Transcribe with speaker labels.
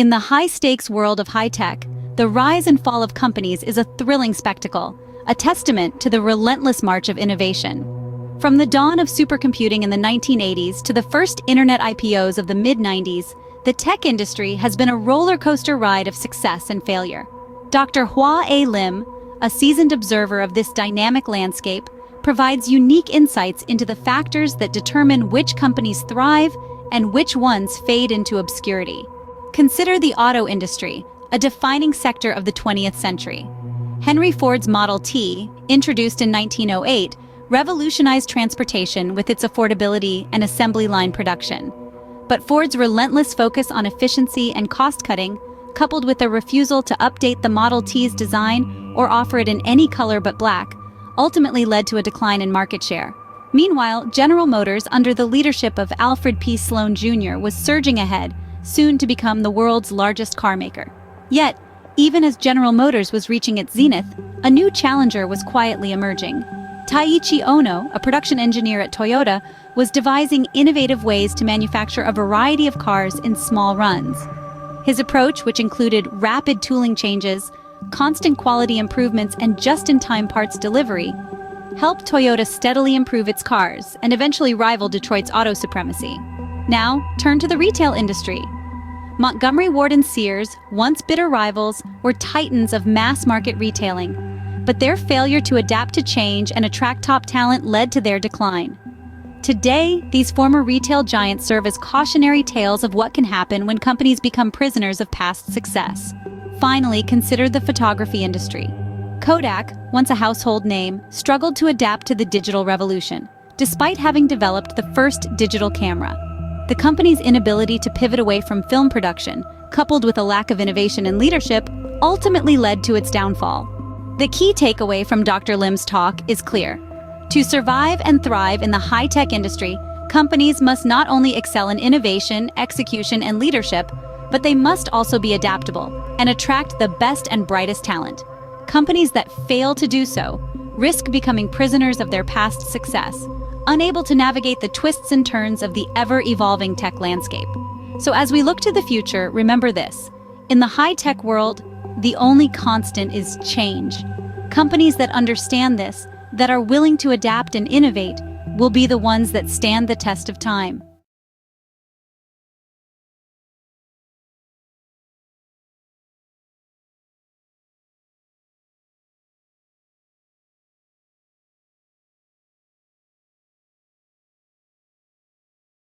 Speaker 1: In the high-stakes world of high-tech, the rise and fall of companies is a thrilling spectacle, a testament to the relentless march of innovation. From the dawn of supercomputing in the 1980s to the first Internet IPOs of the mid-90s, the tech industry has been a roller coaster ride of success and failure. Dr. Hwa A, a seasoned observer of this dynamic landscape, provides unique insights into the factors that determine which companies thrive and which ones fade into obscurity. Consider the auto industry, a defining sector of the 20th century. Henry Ford's Model T, introduced in 1908, revolutionized transportation with its affordability and assembly line production. But Ford's relentless focus on efficiency and cost-cutting, coupled with their refusal to update the Model T's design or offer it in any color but black, ultimately led to a decline in market share. Meanwhile, General Motors, under the leadership of Alfred P. Sloan Jr., was surging ahead, soon to become the world's largest car maker. Yet, even as General Motors was reaching its zenith, a new challenger was quietly emerging. Taiichi Ono, a production engineer at Toyota, was devising innovative ways to manufacture a variety of cars in small runs. His approach, which included rapid tooling changes, constant quality improvements, and just-in-time parts delivery, helped Toyota steadily improve its cars and eventually rival Detroit's auto supremacy. Now, turn to the retail industry. Montgomery Ward and Sears, once bitter rivals, were titans of mass-market retailing, but their failure to adapt to change and attract top talent led to their decline. Today, these former retail giants serve as cautionary tales of what can happen when companies become prisoners of past success. Finally, consider the photography industry. Kodak, once a household name, struggled to adapt to the digital revolution, despite having developed the first digital camera. The company's inability to pivot away from film production, coupled with a lack of innovation and leadership, ultimately led to its downfall. The key takeaway from Dr. Lim's talk is clear. To survive and thrive in the high-tech industry, companies must not only excel in innovation, execution, and leadership, but they must also be adaptable and attract the best and brightest talent. Companies that fail to do so risk becoming prisoners of their past success, unable to navigate the twists and turns of the ever-evolving tech landscape. So as we look to the future, remember this: in the high-tech world, the only constant is change. Companies that understand this, that are willing to adapt and innovate, will be the ones that stand the test of time.